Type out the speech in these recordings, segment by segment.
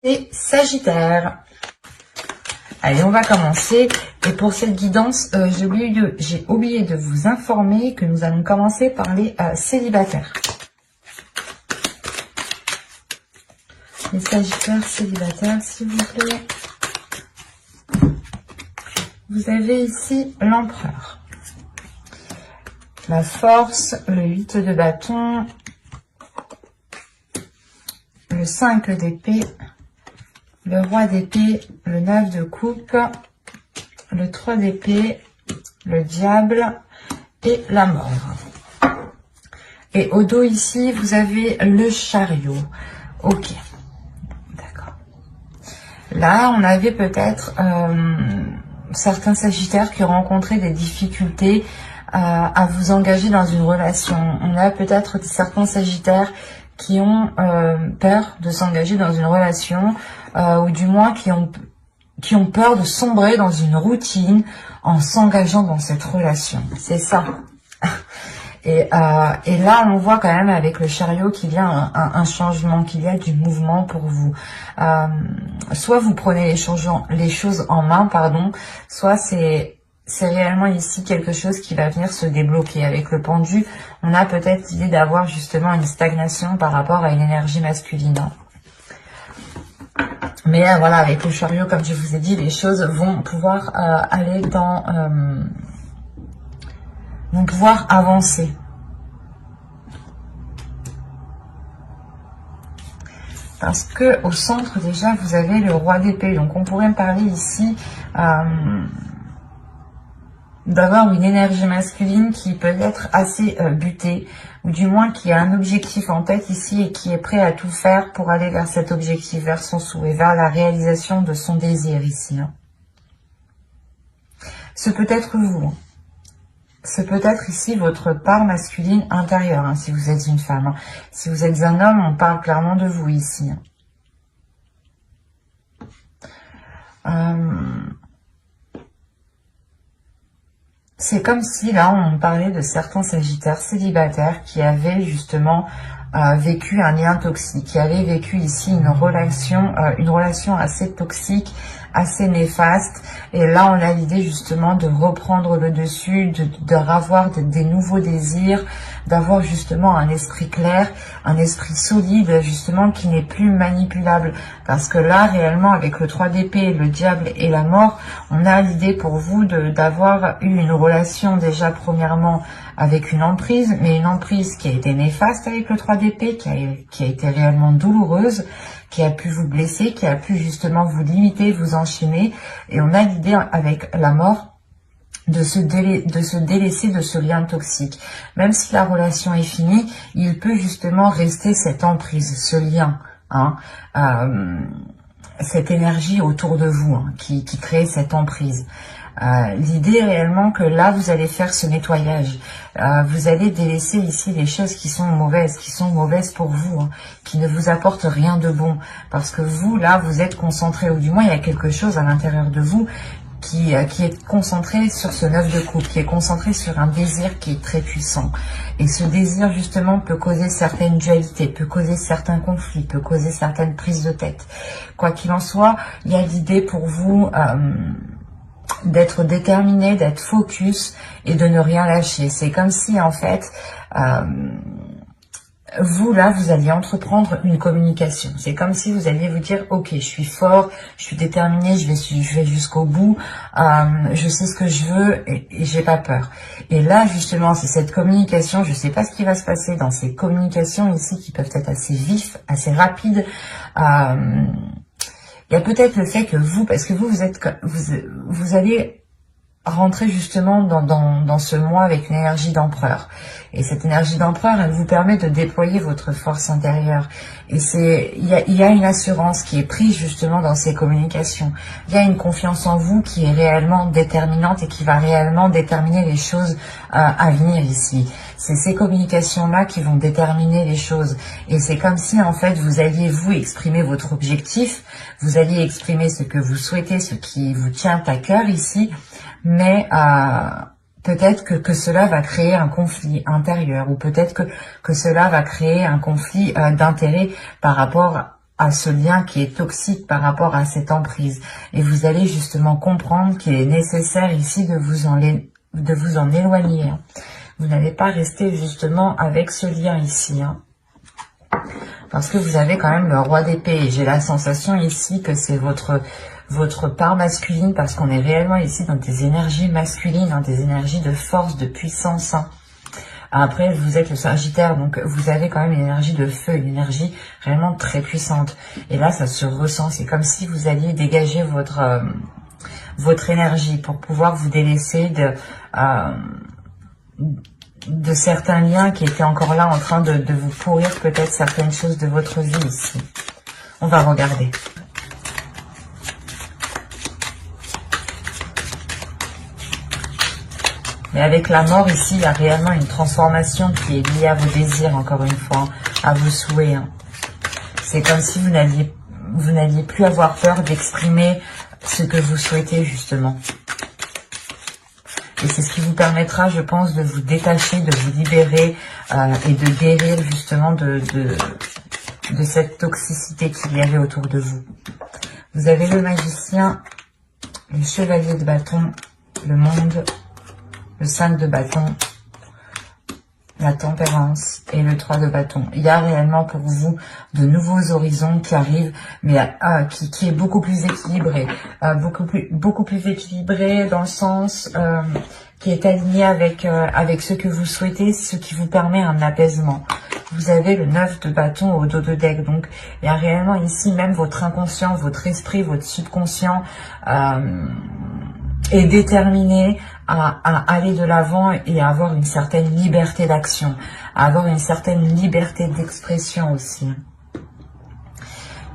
Et Sagittaire. Allez, on va commencer. Et pour cette guidance, j'ai oublié de vous informer que nous allons commencer par les célibataires. Les Sagittaires célibataires, s'il vous plaît. Vous avez ici l'Empereur. La force, le 8 de bâton, le 5 d'épée, le roi d'épée, le 9 de coupe, le 3 d'épée, le diable et la mort. Et au dos ici, vous avez le chariot. Ok, d'accord. Là, on avait peut-être certains sagittaires qui ont rencontré des difficultés à vous engager dans une relation. On a peut-être certains sagittaires qui ont peur de s'engager dans une relation, ou du moins qui ont peur de sombrer dans une routine en s'engageant dans cette relation. C'est ça. Et là, on voit quand même avec le chariot qu'il y a un changement, qu'il y a du mouvement pour vous. Soit vous prenez les choses en main, pardon, soit c'est réellement ici quelque chose qui va venir se débloquer. Avec le pendu, on a peut-être l'idée d'avoir justement une stagnation par rapport à une énergie masculine. Mais voilà, avec le chariot, comme je vous ai dit, les choses vont pouvoir aller dans... vont pouvoir avancer. Parce que au centre, déjà, vous avez le roi d'épée. Donc, on pourrait parler ici... d'avoir une énergie masculine qui peut être assez butée, ou du moins qui a un objectif en tête ici et qui est prêt à tout faire pour aller vers cet objectif, vers son souhait, vers la réalisation de son désir ici. Ce peut être vous. Ce peut être ici votre part masculine intérieure, si vous êtes une femme. Si vous êtes un homme, on parle clairement de vous ici. C'est comme si là on parlait de certains sagittaires célibataires qui avaient justement vécu un lien toxique, qui avaient vécu ici une relation assez toxique, assez néfaste. Et là on a l'idée justement de reprendre le dessus, de ravoir des nouveaux désirs, d'avoir justement un esprit clair, un esprit solide justement qui n'est plus manipulable. Parce que là réellement avec le 3 d'épée, le diable et la mort, on a l'idée pour vous d'avoir eu une relation déjà premièrement avec une emprise, mais une emprise qui a été néfaste avec le 3 d'épée, qui a été réellement douloureuse, qui a pu vous blesser, qui a pu justement vous limiter, vous enchaîner. Et on a l'idée avec la mort de se délaisser de ce lien toxique. Même si la relation est finie, il peut justement rester cette emprise, ce lien, cette énergie autour de vous qui crée cette emprise. L'idée est réellement que là vous allez faire ce nettoyage, vous allez délaisser ici les choses qui sont mauvaises pour vous, qui ne vous apportent rien de bon, parce que vous là vous êtes concentré, ou du moins il y a quelque chose à l'intérieur de vous qui est concentré sur ce 9 de coupe, qui est concentré sur un désir qui est très puissant. Et ce désir justement peut causer certaines dualités, peut causer certains conflits, peut causer certaines prises de tête. Quoi qu'il en soit, il y a l'idée pour vous d'être déterminé, d'être focus et de ne rien lâcher. C'est comme si en fait vous là vous alliez entreprendre une communication. C'est comme si vous alliez vous dire ok, je suis fort, je suis déterminé, je vais jusqu'au bout, je sais ce que je veux et j'ai pas peur. Et là justement c'est cette communication, je sais pas ce qui va se passer dans ces communications ici qui peuvent être assez vives, assez rapides. Il y a peut-être le fait que vous, parce que vous allez rentrer justement dans ce mois avec une énergie d'empereur. Et cette énergie d'empereur, elle vous permet de déployer votre force intérieure. Et il y a une assurance qui est prise justement dans ces communications. Il y a une confiance en vous qui est réellement déterminante et qui va réellement déterminer les choses à venir ici. C'est ces communications-là qui vont déterminer les choses. Et c'est comme si, en fait, vous alliez, vous, exprimer votre objectif, vous alliez exprimer ce que vous souhaitez, ce qui vous tient à cœur ici, mais peut-être que cela va créer un conflit intérieur, ou peut-être que cela va créer un conflit d'intérêt par rapport à ce lien qui est toxique par rapport à cette emprise. Et vous allez justement comprendre qu'il est nécessaire ici de vous en éloigner. Hein. Vous n'allez pas rester justement avec ce lien ici. Hein. Parce que vous avez quand même le roi d'épée. J'ai la sensation ici que c'est votre part masculine, parce qu'on est réellement ici dans des énergies masculines, hein, des énergies de force, de puissance. Hein. Après, vous êtes le Sagittaire, donc vous avez quand même une énergie de feu, une énergie réellement très puissante. Et là, ça se ressent. C'est comme si vous alliez dégager votre énergie pour pouvoir vous délaisser de certains liens qui étaient encore là en train de vous pourrir peut-être certaines choses de votre vie ici. On va regarder. Mais avec la mort ici, il y a réellement une transformation qui est liée à vos désirs, encore une fois, à vos souhaits. Hein. C'est comme si vous n'alliez plus avoir peur d'exprimer ce que vous souhaitez, justement. Et c'est ce qui vous permettra, je pense, de vous détacher, de vous libérer et de guérir, justement, de cette toxicité qu'il y avait autour de vous. Vous avez le magicien, le chevalier de bâton, le monde, le 5 de bâton, la tempérance et le 3 de bâton. Il y a réellement pour vous de nouveaux horizons qui arrivent, mais qui est beaucoup plus équilibré, beaucoup plus équilibré dans le sens qui est aligné avec ce que vous souhaitez, ce qui vous permet un apaisement. Vous avez le 9 de bâton au dos de deck, donc il y a réellement ici même votre inconscient, votre esprit, votre subconscient est déterminé à aller de l'avant et à avoir une certaine liberté d'action, à avoir une certaine liberté d'expression aussi.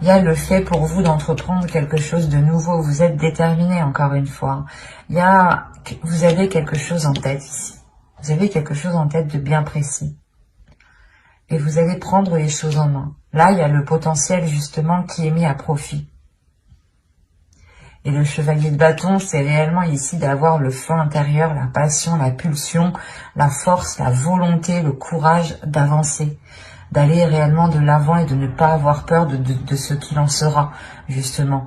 Il y a le fait pour vous d'entreprendre quelque chose de nouveau. Vous êtes déterminé, encore une fois. Vous avez quelque chose en tête ici. Vous avez quelque chose en tête de bien précis. Et vous allez prendre les choses en main. Là, il y a le potentiel, justement, qui est mis à profit. Et le chevalier de bâton, c'est réellement ici d'avoir le feu intérieur, la passion, la pulsion, la force, la volonté, le courage d'avancer, d'aller réellement de l'avant et de ne pas avoir peur de ce qu'il en sera, justement.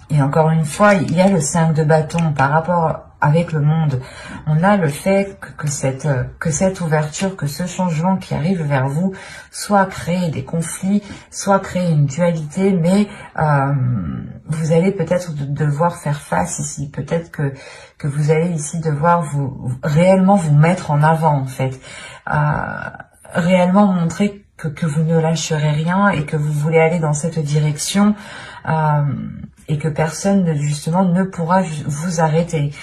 Et encore une fois, il y a le 5 de bâton par rapport avec le monde. On a le fait que cette ouverture, que ce changement qui arrive vers vous, soit créer des conflits, soit créer une dualité, mais vous allez peut-être devoir faire face ici. Peut-être que vous allez ici devoir réellement vous mettre en avant, en fait. Réellement montrer que vous ne lâcherez rien et que vous voulez aller dans cette direction et que personne, justement, ne pourra vous arrêter.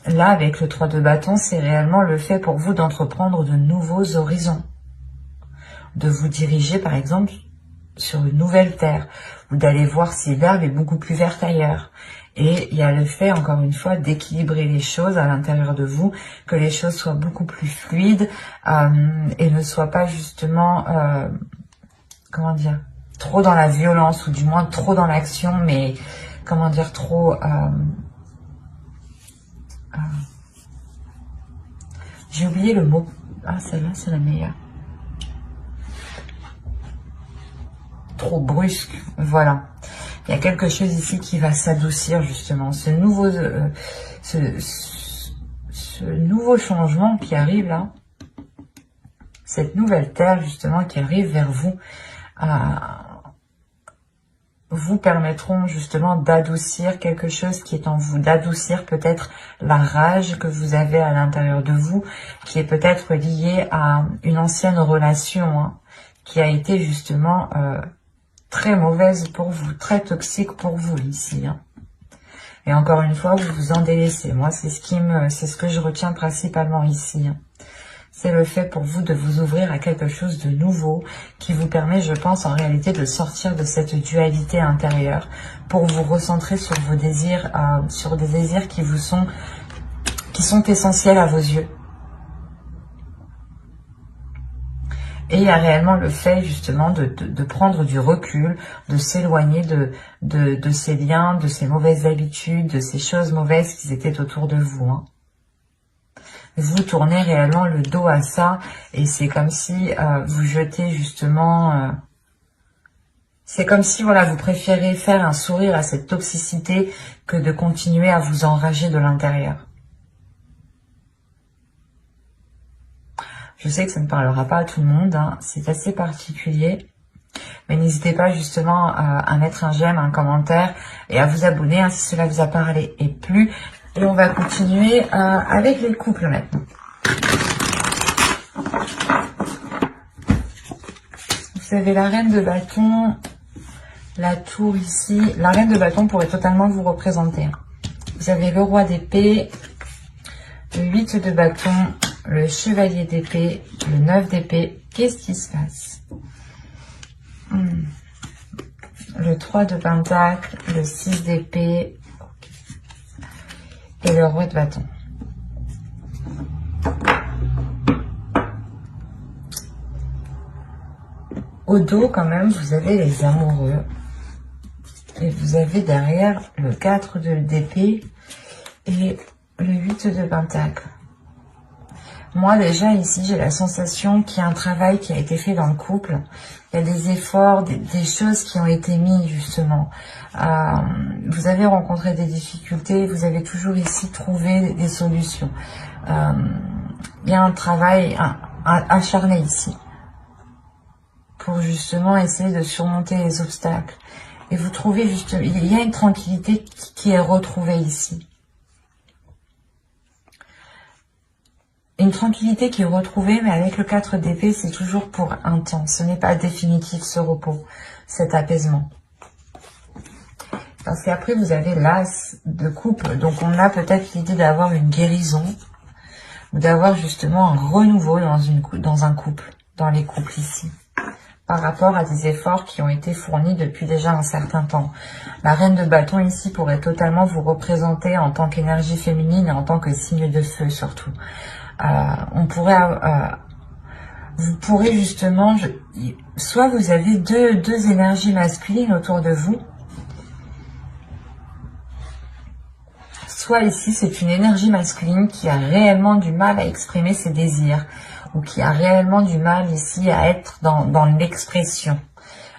Là, avec le 3 de bâton, c'est réellement le fait pour vous d'entreprendre de nouveaux horizons. De vous diriger, par exemple, sur une nouvelle terre. Ou d'aller voir si l'herbe est beaucoup plus verte ailleurs. Et il y a le fait, encore une fois, d'équilibrer les choses à l'intérieur de vous. Que les choses soient beaucoup plus fluides. Et ne soient pas, justement, comment dire, trop dans la violence. Ou du moins trop dans l'action. Mais, comment dire, trop... j'ai oublié le mot. Ah, celle-là, c'est la meilleure. Trop brusque. Voilà. Il y a quelque chose ici qui va s'adoucir, justement. Ce nouveau changement qui arrive là. Cette nouvelle terre, justement, qui arrive vers vous. Vous permettront justement d'adoucir quelque chose qui est en vous, d'adoucir peut-être la rage que vous avez à l'intérieur de vous, qui est peut-être liée à une ancienne relation, hein, qui a été justement très mauvaise pour vous, très toxique pour vous ici. Hein. Et encore une fois, vous vous en délaissez. Moi, c'est ce que je retiens principalement ici. Hein. C'est le fait pour vous de vous ouvrir à quelque chose de nouveau qui vous permet, je pense, en réalité de sortir de cette dualité intérieure pour vous recentrer sur vos désirs, sur des désirs qui sont essentiels à vos yeux. Et il y a réellement le fait, justement, de prendre du recul, de s'éloigner de ces liens, de ces mauvaises habitudes, de ces choses mauvaises qui étaient autour de vous. Hein. vous tournez réellement le dos à ça et c'est comme si vous jetez justement... c'est comme si voilà, vous préférez faire un sourire à cette toxicité que de continuer à vous enrager de l'intérieur. Je sais que ça ne parlera pas à tout le monde, hein, c'est assez particulier. Mais n'hésitez pas justement à mettre un j'aime, un commentaire et à vous abonner hein, si cela vous a parlé et plu. Et on va continuer avec les couples maintenant. Vous avez la reine de bâton, la tour ici. La reine de bâton pourrait totalement vous représenter. Vous avez le roi d'épée, le 8 de bâton, le chevalier d'épée, le 9 d'épée. Qu'est-ce qui se passe? Le 3 de pentacle, le 6 d'épée et le roi de bâton. Au dos, quand même, vous avez les amoureux. Et vous avez derrière le 4 d'épée et le 8 de pentacle. Moi, déjà, ici, j'ai la sensation qu'il y a un travail qui a été fait dans le couple. Il y a des efforts, des choses qui ont été mises, justement. Vous avez rencontré des difficultés, vous avez toujours ici trouvé des solutions. Il y a un travail acharné ici pour justement essayer de surmonter les obstacles. Et vous trouvez justement, il y a une tranquillité qui est retrouvée ici. Une tranquillité qui est retrouvée, mais avec le 4 d'épée, c'est toujours pour un temps. Ce n'est pas définitif ce repos, cet apaisement. Parce qu'après, vous avez l'as de coupe. Donc, on a peut-être l'idée d'avoir une guérison ou d'avoir justement un renouveau dans un couple, dans les couples ici, par rapport à des efforts qui ont été fournis depuis déjà un certain temps. La reine de bâton ici pourrait totalement vous représenter en tant qu'énergie féminine et en tant que signe de feu surtout. Vous pourrez justement, soit vous avez deux énergies masculines autour de vous, soit ici c'est une énergie masculine qui a réellement du mal à exprimer ses désirs, ou qui a réellement du mal ici à être dans l'expression,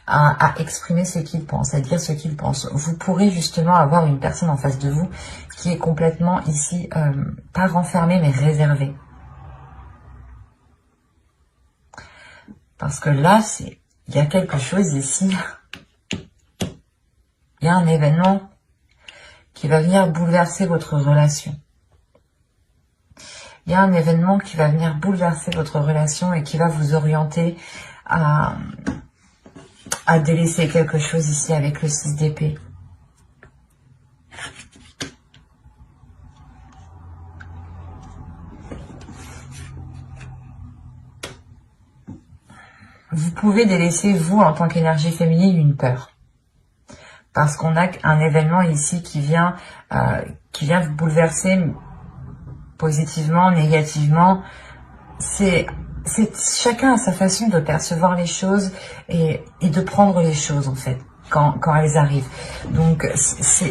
à exprimer ce qu'il pense, à dire ce qu'il pense. Vous pourrez justement avoir une personne en face de vous qui est complètement ici, pas renfermée mais réservée. Parce que là, il y a quelque chose ici. Il y a un événement qui va venir bouleverser votre relation. Il y a un événement qui va venir bouleverser votre relation et qui va vous orienter à délaisser quelque chose ici avec le 6 d'épée. Vous pouvez délaisser, vous, en tant qu'énergie féminine, une peur. Parce qu'on a un événement ici qui vient vous bouleverser positivement, négativement. Chacun a sa façon de percevoir les choses et de prendre les choses, en fait, quand elles arrivent. Donc,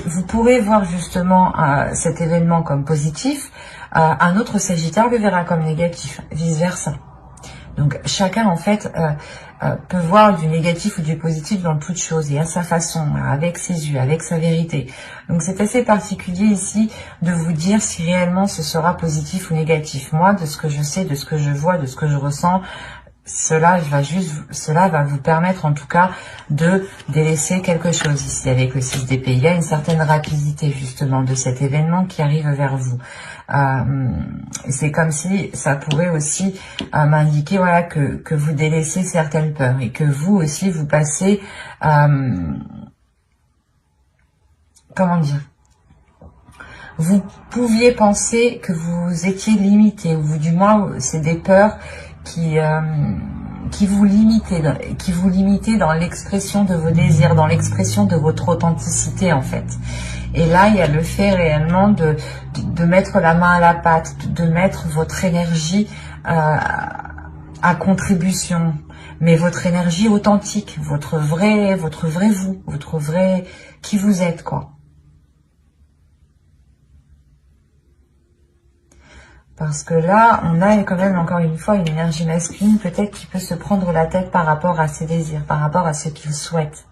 vous pourrez voir justement cet événement comme positif. Un autre Sagittaire le verra comme négatif, vice-versa. Donc chacun en fait peut voir du négatif ou du positif dans toute chose et à sa façon, avec ses yeux, avec sa vérité. Donc c'est assez particulier ici de vous dire si réellement ce sera positif ou négatif. Moi, de ce que je sais, de ce que je vois, de ce que je ressens, cela va vous permettre en tout cas de délaisser quelque chose ici avec le 6 d'épée. Il y a une certaine rapidité justement de cet événement qui arrive vers vous. C'est comme si ça pourrait aussi m'indiquer voilà, que vous délaissez certaines peurs et que vous aussi vous passez, comment dire, vous pouviez penser que vous étiez limité, ou du moins c'est des peurs qui vous limitaient dans l'expression de vos désirs, dans l'expression de votre authenticité en fait. Et là, il y a le fait réellement de mettre la main à la pâte, de mettre votre énergie à contribution, mais votre énergie authentique, votre vrai vous, votre vrai qui vous êtes, quoi. Parce que là, on a quand même encore une fois une énergie masculine, peut-être qui peut se prendre la tête par rapport à ses désirs, par rapport à ce qu'il souhaite.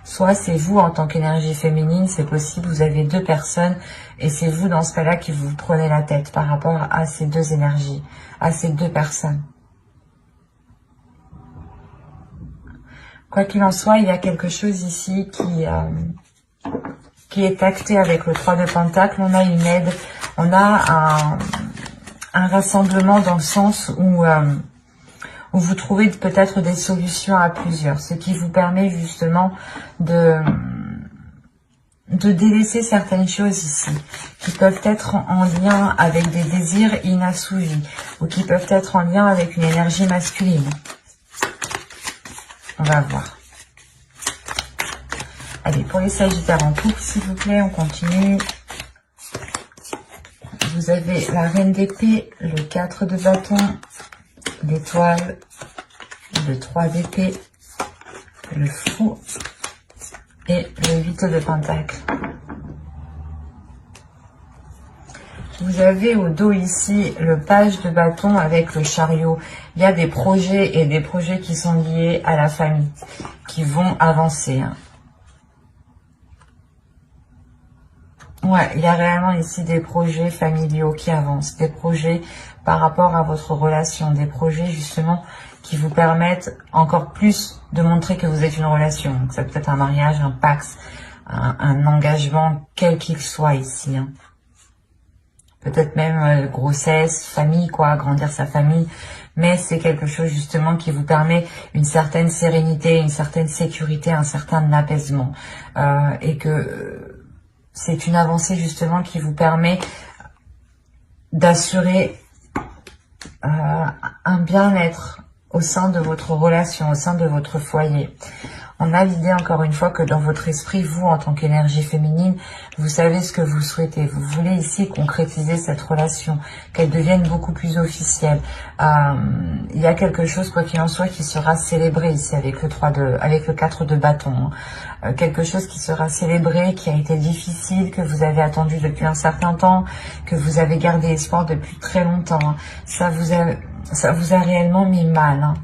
Soit c'est vous en tant qu'énergie féminine, c'est possible, vous avez deux personnes et c'est vous dans ce cas-là qui vous prenez la tête par rapport à ces deux énergies, à ces deux personnes. Quoi qu'il en soit, il y a quelque chose ici qui est acté avec le 3 de Pentacle. On a une aide, on a un rassemblement dans le sens où vous trouvez peut-être des solutions à plusieurs, ce qui vous permet justement de délaisser certaines choses ici, qui peuvent être en lien avec des désirs inassouvis, ou qui peuvent être en lien avec une énergie masculine. On va voir. Allez, pour les Sagittaires en couple, s'il vous plaît, on continue. Vous avez la Reine d'épée, le 4 de bâton, l'étoile, le 3 d'épée, le fou et le 8 de pentacle. Vous avez au dos ici le page de bâton avec le chariot. Il y a des projets et des projets qui sont liés à la famille, qui vont avancer. Ouais, il y a réellement ici des projets familiaux qui avancent, des projets par rapport à votre relation, des projets justement qui vous permettent encore plus de montrer que vous êtes une relation. Donc ça peut être un mariage, un pax, un engagement, quel qu'il soit ici. Peut-être même grossesse, famille, quoi, agrandir sa famille. Mais c'est quelque chose justement qui vous permet une certaine sérénité, une certaine sécurité, un certain apaisement. Et que c'est une avancée justement qui vous permet d'assurer un bien-être au sein de votre relation, au sein de votre foyer. On a l'idée encore une fois que dans votre esprit, vous en tant qu'énergie féminine, vous savez ce que vous souhaitez. Vous voulez ici concrétiser cette relation, qu'elle devienne beaucoup plus officielle. Il y a quelque chose, quoi qu'il en soit, qui sera célébré ici avec le 4 de bâton. Quelque chose qui sera célébré, qui a été difficile, que vous avez attendu depuis un certain temps, que vous avez gardé espoir depuis très longtemps. Ça vous a réellement mis mal.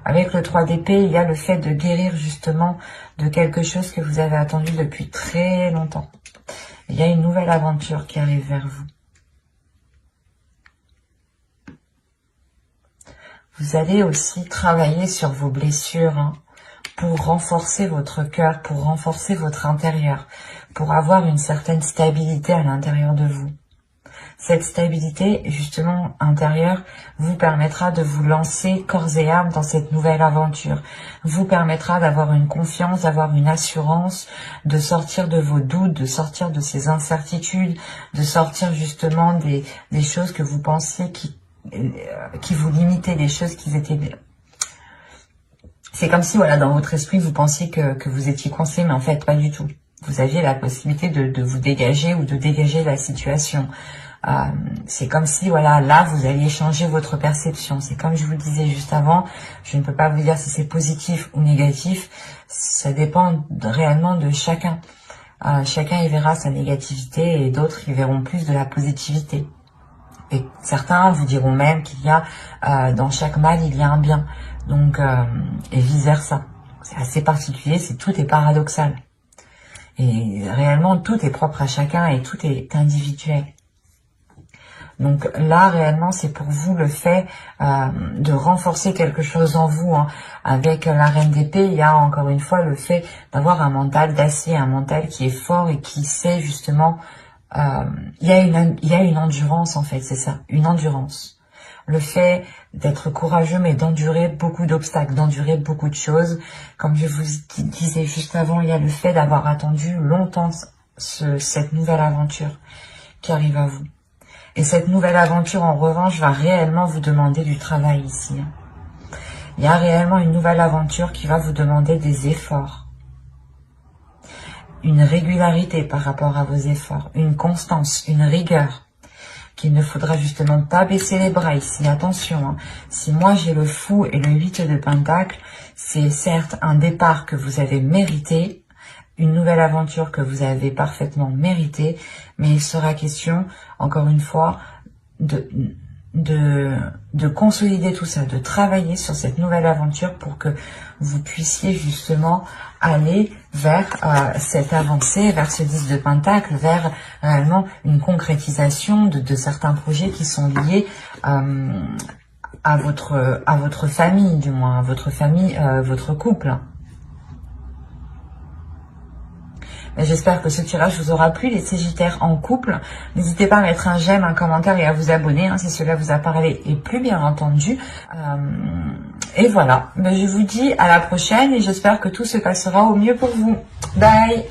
Avec le 3 d'épée, il y a le fait de guérir justement de quelque chose que vous avez attendu depuis très longtemps. Il y a une nouvelle aventure qui arrive vers vous. Vous allez aussi travailler sur vos blessures pour renforcer votre cœur, pour renforcer votre intérieur, pour avoir une certaine stabilité à l'intérieur de vous. Cette stabilité, justement, intérieure, vous permettra de vous lancer corps et âme dans cette nouvelle aventure. Vous permettra d'avoir une confiance, d'avoir une assurance, de sortir de vos doutes, de sortir de ces incertitudes, de sortir justement des choses que vous pensiez qui vous limitaient, des choses qui étaient... C'est comme si, voilà, dans votre esprit, vous pensiez que vous étiez coincé, mais en fait, pas du tout. Vous aviez la possibilité de vous dégager ou de dégager la situation. C'est comme si, voilà, là, vous alliez changer votre perception. C'est comme je vous le disais juste avant, je ne peux pas vous dire si c'est positif ou négatif. Ça dépend réellement de chacun. Chacun y verra sa négativité et d'autres y verront plus de la positivité. Et certains vous diront même qu'il y a, dans chaque mal, il y a un bien. Donc, et vice versa. C'est assez particulier, tout est paradoxal. Et réellement, tout est propre à chacun et tout est individuel. Donc là, réellement, c'est pour vous le fait de renforcer quelque chose en vous. Avec la Reine d'épée, il y a encore une fois le fait d'avoir un mental d'acier, un mental qui est fort et qui sait justement... il y a une endurance, en fait, c'est ça, une endurance. Le fait d'être courageux, mais d'endurer beaucoup d'obstacles, d'endurer beaucoup de choses. Comme je vous disais juste avant, il y a le fait d'avoir attendu longtemps cette nouvelle aventure qui arrive à vous. Et cette nouvelle aventure, en revanche, va réellement vous demander du travail ici. Il y a réellement une nouvelle aventure qui va vous demander des efforts. Une régularité par rapport à vos efforts. Une constance, une rigueur. Qu'il ne faudra justement pas baisser les bras ici. Attention, si moi j'ai le fou et le 8 de pentacle, c'est certes un départ que vous avez mérité, une nouvelle aventure que vous avez parfaitement méritée, mais il sera question, encore une fois, de consolider tout ça, de travailler sur cette nouvelle aventure pour que vous puissiez justement aller vers cette avancée, vers ce 10 de Pentacle, vers réellement une concrétisation de certains projets qui sont liés à votre famille, du moins, à votre famille, votre couple. J'espère que ce tirage vous aura plu, les Sagittaires en couple. N'hésitez pas à mettre un j'aime, un commentaire et à vous abonner si cela vous a parlé et plus bien entendu. Et voilà, je vous dis à la prochaine et j'espère que tout se passera au mieux pour vous. Bye!